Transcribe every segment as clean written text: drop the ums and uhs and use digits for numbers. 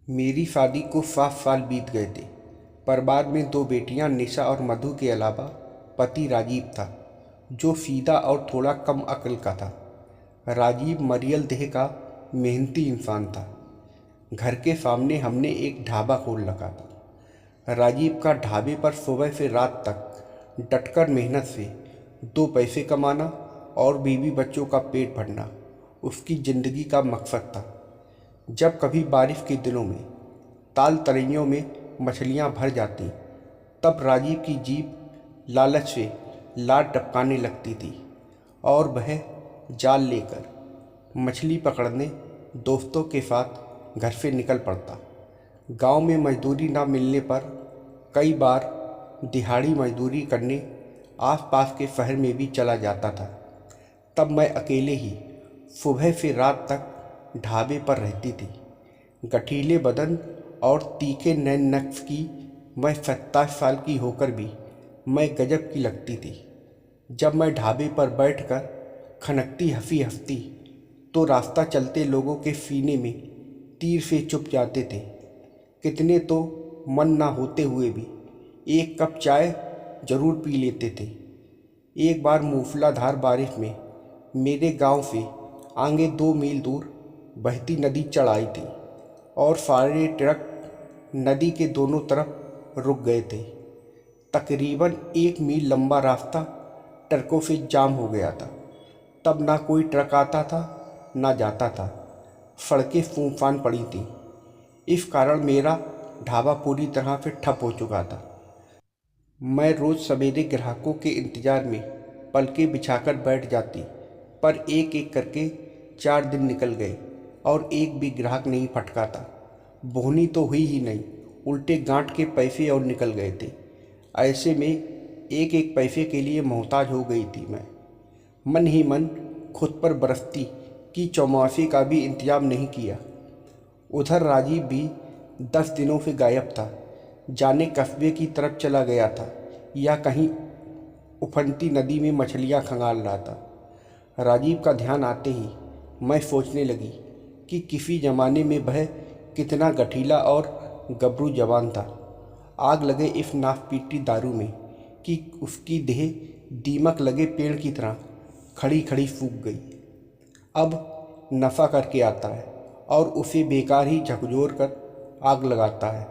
मेरी शादी को 7 साल बीत गए थे, पर बाद में 2 बेटियां निशा और मधु के अलावा पति राजीव था, जो सीधा और थोड़ा कम अक्ल का था। राजीव मरियल देह का मेहनती इंसान था। घर के सामने हमने एक ढाबा खोल रखा था। राजीव का ढाबे पर सुबह से रात तक डटकर मेहनत से 2 पैसे कमाना और बीवी बच्चों का पेट भरना उसकी ज़िंदगी का मकसद था। जब कभी बारिश के दिनों में ताल तलैयों में मछलियां भर जाती, तब राजीव की जीभ लालच से लार टपकाने लगती थी और वह जाल लेकर मछली पकड़ने दोस्तों के साथ घर से निकल पड़ता। गांव में मजदूरी ना मिलने पर कई बार दिहाड़ी मजदूरी करने आसपास के शहर में भी चला जाता था। तब मैं अकेले ही सुबह से रात तक ढाबे पर रहती थी। गठीले बदन और तीखे नैन नक्श की मैं 27 साल की होकर भी मैं गजब की लगती थी। जब मैं ढाबे पर बैठकर खनकती हंसी हंसती, तो रास्ता चलते लोगों के सीने में तीर से चुभ जाते थे। कितने तो मन ना होते हुए भी एक कप चाय जरूर पी लेते थे। एक बार मूसलाधार बारिश में मेरे गांव से आगे 2 मील दूर बहती नदी चढ़ आई थी और सारे ट्रक नदी के दोनों तरफ रुक गए थे। तकरीबन 1 मील लंबा रास्ता ट्रकों से जाम हो गया था। तब ना कोई ट्रक आता था ना जाता था। सड़कें सुनसान पड़ी थीं। इस कारण मेरा ढाबा पूरी तरह से ठप हो चुका था। मैं रोज़ सवेरे ग्राहकों के इंतज़ार में पलकें बिछाकर बैठ जाती, पर एक एक करके 4 दिन निकल गए और एक भी ग्राहक नहीं फटका था। बोहनी तो हुई ही नहीं, उल्टे गांठ के पैसे और निकल गए थे। ऐसे में एक एक पैसे के लिए मोहताज हो गई थी मैं। मन ही मन खुद पर बरसती कि चौमासे का भी इंतजाम नहीं किया। उधर राजीव भी 10 दिनों से गायब था। जाने कस्बे की तरफ चला गया था या कहीं उफनती नदी में मछलियां खंगाल रहा था। राजीव का ध्यान आते ही मैं सोचने लगी कि किसी ज़माने में वह कितना गठीला और गबरू जवान था। आग लगे इस नाफपीटी दारू में कि उसकी देह दीमक लगे पेड़ की तरह खड़ी खड़ी सूख गई। अब नशा करके आता है और उसे बेकार ही झकझोर कर आग लगाता है।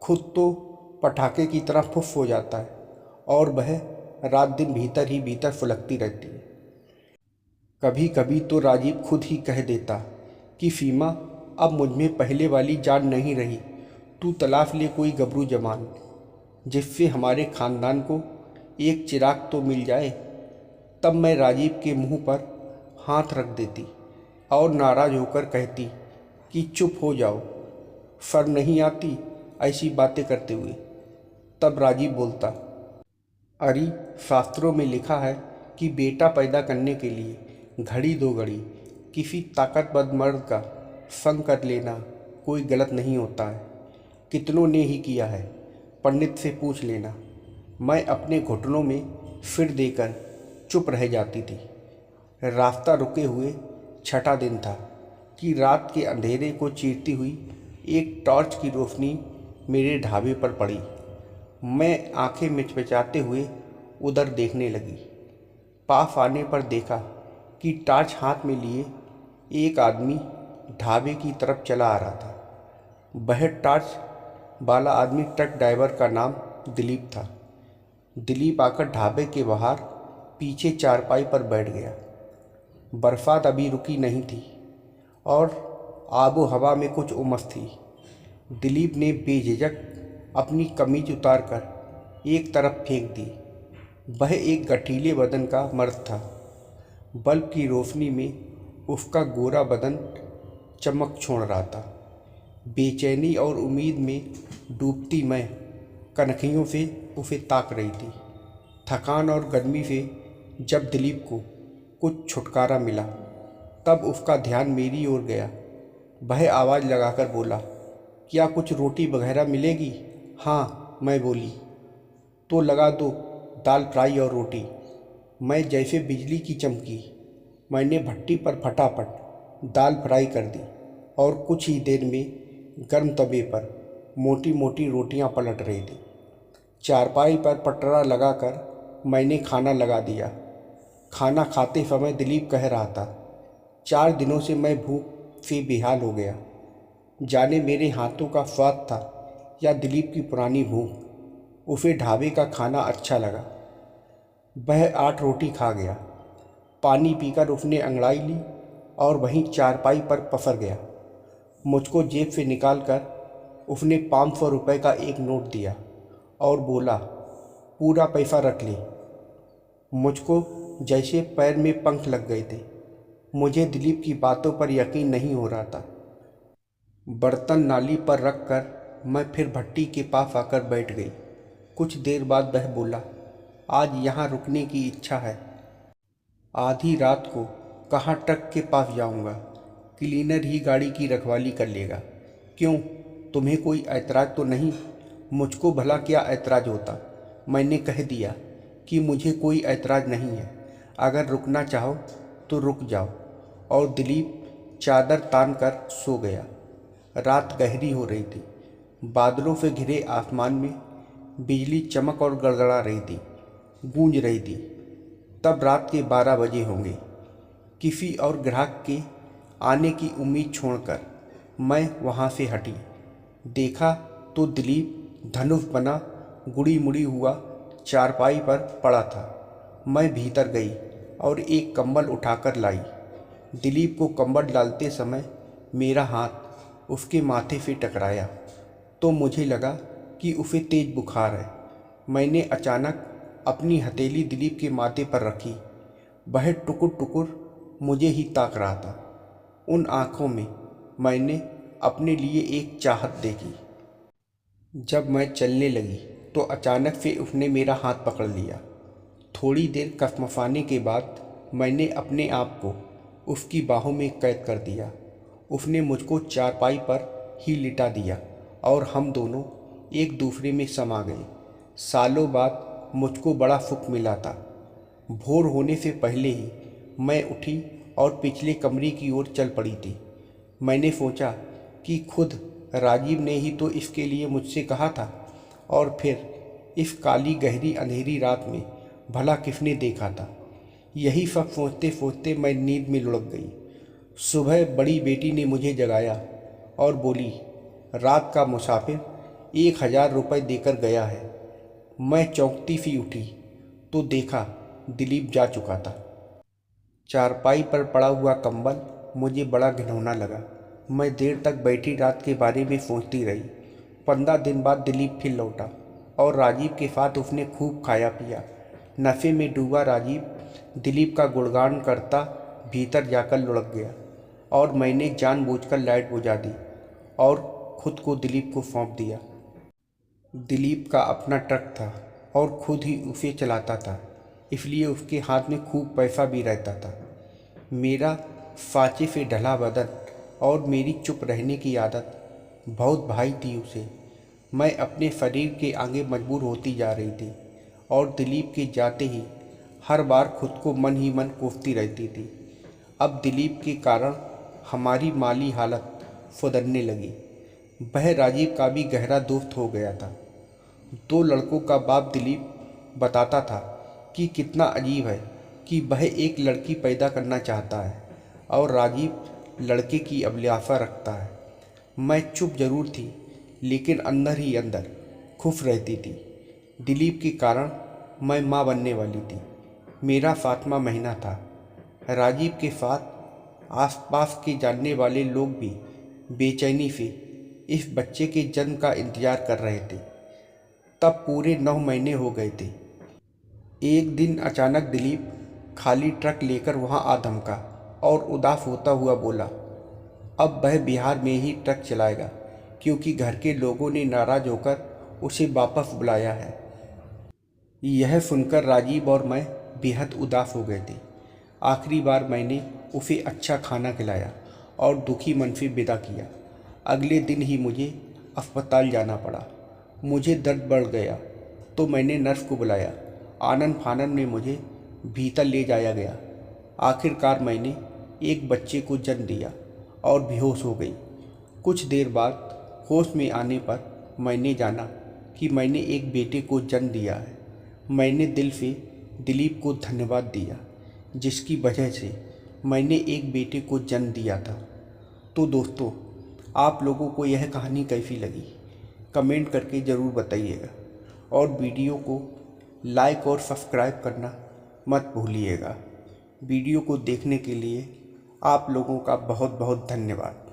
खुद तो पटाखे की तरह फुस हो जाता है और वह रात दिन भीतर ही भीतर फुलकती रहती है। कभी कभी तो राजीव खुद ही कह देता कि सीमा, अब मुझमें पहले वाली जान नहीं रही, तू तलाश ले कोई गबरू जवान जिससे हमारे ख़ानदान को एक चिराग तो मिल जाए। तब मैं राजीव के मुंह पर हाथ रख देती और नाराज़ होकर कहती कि चुप हो जाओ, शर्म नहीं आती ऐसी बातें करते हुए। तब राजीव बोलता, अरे शास्त्रों में लिखा है कि बेटा पैदा करने के लिए घड़ी 2 घड़ी किसी ताकतवर मर्द का संग कर लेना कोई गलत नहीं होता है। कितनों ने ही किया है, पंडित से पूछ लेना। मैं अपने घुटनों में सिर देकर चुप रह जाती थी। रास्ता रुके हुए 6ठा दिन था कि रात के अंधेरे को चीरती हुई एक टॉर्च की रोशनी मेरे ढाबे पर पड़ी। मैं आंखें मिचमिचाते हुए उधर देखने लगी। पास आने पर देखा कि टॉर्च हाथ में लिए एक आदमी ढाबे की तरफ चला आ रहा था। वह टॉर्च वाला आदमी ट्रक ड्राइवर का नाम दिलीप था। दिलीप आकर ढाबे के बाहर पीछे चारपाई पर बैठ गया। बरसात अभी रुकी नहीं थी और आबो हवा में कुछ उमस थी। दिलीप ने बेझिझक अपनी कमीज उतारकर एक तरफ फेंक दी। वह एक गठीले बदन का मर्द था। बल्ब की रोशनी में उसका गोरा बदन चमक छोड़ रहा था। बेचैनी और उम्मीद में डूबती मैं कनखियों से उसे ताक रही थी। थकान और गर्मी से जब दिलीप को कुछ छुटकारा मिला, तब उसका ध्यान मेरी ओर गया। वह आवाज़ लगाकर बोला, क्या कुछ रोटी वगैरह मिलेगी? हाँ, मैं बोली। तो लगा दो दाल फ्राई और रोटी। मैं जैसे बिजली की चमकी। मैंने भट्टी पर फटाफट दाल फ्राई कर दी और कुछ ही देर में गर्म तवे पर मोटी मोटी रोटियां पलट रही थी। चारपाई पर पटरा लगाकर मैंने खाना लगा दिया। खाना खाते समय दिलीप कह रहा था, 4 दिनों से मैं भूख से बेहाल हो गया। जाने मेरे हाथों का स्वाद था या दिलीप की पुरानी भूख। उसे ढाबे का खाना अच्छा लगा। वह 8 रोटी खा गया। पानी पीकर उसने अंगड़ाई ली और वहीं चारपाई पर पसर गया। मुझको जेब से निकालकर उसने 500 रुपये का एक नोट दिया और बोला, पूरा पैसा रख ले। मुझको जैसे पैर में पंख लग गए थे। मुझे दिलीप की बातों पर यकीन नहीं हो रहा था। बर्तन नाली पर रख कर मैं फिर भट्टी के पास आकर बैठ गई। कुछ देर बाद वह बोला, आज यहाँ रुकने की इच्छा है। आधी रात को कहाँ ट्रक के पास जाऊँगा, क्लीनर ही गाड़ी की रखवाली कर लेगा। क्यों, तुम्हें कोई ऐतराज़ तो नहीं? मुझको भला क्या ऐतराज़ होता। मैंने कह दिया कि मुझे कोई ऐतराज़ नहीं है, अगर रुकना चाहो तो रुक जाओ। और दिलीप चादर तान कर सो गया। रात गहरी हो रही थी। बादलों से घिरे आसमान में बिजली चमक और गड़गड़ा रही थी, गूंज रही थी। तब रात के 12 बजे होंगे। किसी और ग्राहक के आने की उम्मीद छोड़कर मैं वहाँ से हटी। देखा तो दिलीप धनुष बना गुड़ी मुड़ी हुआ चारपाई पर पड़ा था। मैं भीतर गई और एक कंबल उठाकर लाई। दिलीप को कंबल डालते समय मेरा हाथ उसके माथे से टकराया तो मुझे लगा कि उसे तेज बुखार है। मैंने अचानक अपनी हथेली दिलीप के माथे पर रखी। वह टुकुर टुकुर मुझे ही ताक रहा था। उन आँखों में मैंने अपने लिए एक चाहत देखी। जब मैं चलने लगी तो अचानक से उसने मेरा हाथ पकड़ लिया। थोड़ी देर कसमसाने के बाद मैंने अपने आप को उसकी बाहों में कैद कर दिया। उसने मुझको चारपाई पर ही लिटा दिया और हम दोनों एक दूसरे में समा गए। सालों बाद मुझको बड़ा सुख मिला था। भोर होने से पहले ही मैं उठी और पिछले कमरे की ओर चल पड़ी थी। मैंने सोचा कि खुद राजीव ने ही तो इसके लिए मुझसे कहा था, और फिर इस काली गहरी अंधेरी रात में भला किसने देखा था। यही सब सोचते सोचते मैं नींद में लुढ़क गई। सुबह बड़ी बेटी ने मुझे जगाया और बोली, रात का मुसाफिर 1000 रुपये देकर गया है। मैं चौंकती सी उठी तो देखा दिलीप जा चुका था। चारपाई पर पड़ा हुआ कंबल मुझे बड़ा घिनौना लगा। मैं देर तक बैठी रात के बारे में सोचती रही। 15 दिन बाद दिलीप फिर लौटा और राजीव के साथ उसने खूब खाया पिया। नशे में डूबा राजीव दिलीप का गुणगान करता भीतर जाकर लुढ़क गया और मैंने जानबूझकर लाइट बुझा दी और खुद को दिलीप को सौंप दिया। दिलीप का अपना ट्रक था और खुद ही उसे चलाता था, इसलिए उसके हाथ में खूब पैसा भी रहता था। मेरा फाचे से ढला बदन और मेरी चुप रहने की आदत बहुत भाई थी उसे। मैं अपने शरीर के आगे मजबूर होती जा रही थी और दिलीप के जाते ही हर बार खुद को मन ही मन कोसती रहती थी। अब दिलीप के कारण हमारी माली हालत सुधरने लगी। वह राजीव का भी गहरा दोस्त हो गया था। 2 लड़कों का बाप दिलीप बताता था कि कितना अजीब है कि वह एक लड़की पैदा करना चाहता है और राजीव लड़के की अभिलाषा रखता है। मैं चुप जरूर थी, लेकिन अंदर ही अंदर खुश रहती थी। दिलीप के कारण मैं माँ बनने वाली थी। मेरा 7वां महीना था। राजीव के साथ आसपास के जानने वाले लोग भी बेचैनी से इस बच्चे के जन्म का इंतजार कर रहे थे। तब पूरे 9 महीने हो गए थे। एक दिन अचानक दिलीप खाली ट्रक लेकर वहाँ आ धमका और उदास होता हुआ बोला, अब वह बिहार में ही ट्रक चलाएगा क्योंकि घर के लोगों ने नाराज़ होकर उसे वापस बुलाया है। यह सुनकर राजीव और मैं बेहद उदास हो गए थे। आखिरी बार मैंने उसे अच्छा खाना खिलाया और दुखी मन से विदा किया। अगले दिन ही मुझे अस्पताल जाना पड़ा। मुझे दर्द बढ़ गया तो मैंने नर्स को बुलाया। आनन फानन में मुझे भीतर ले जाया गया। आखिरकार मैंने एक बच्चे को जन्म दिया और बेहोश हो गई। कुछ देर बाद होश में आने पर मैंने जाना कि मैंने एक बेटे को जन्म दिया है। मैंने दिल से दिलीप को धन्यवाद दिया, जिसकी वजह से मैंने एक बेटे को जन्म दिया था। तो दोस्तों, आप लोगों को यह कहानी कैसी लगी कमेंट करके ज़रूर बताइएगा, और वीडियो को लाइक और सब्सक्राइब करना मत भूलिएगा। वीडियो को देखने के लिए आप लोगों का बहुत बहुत धन्यवाद।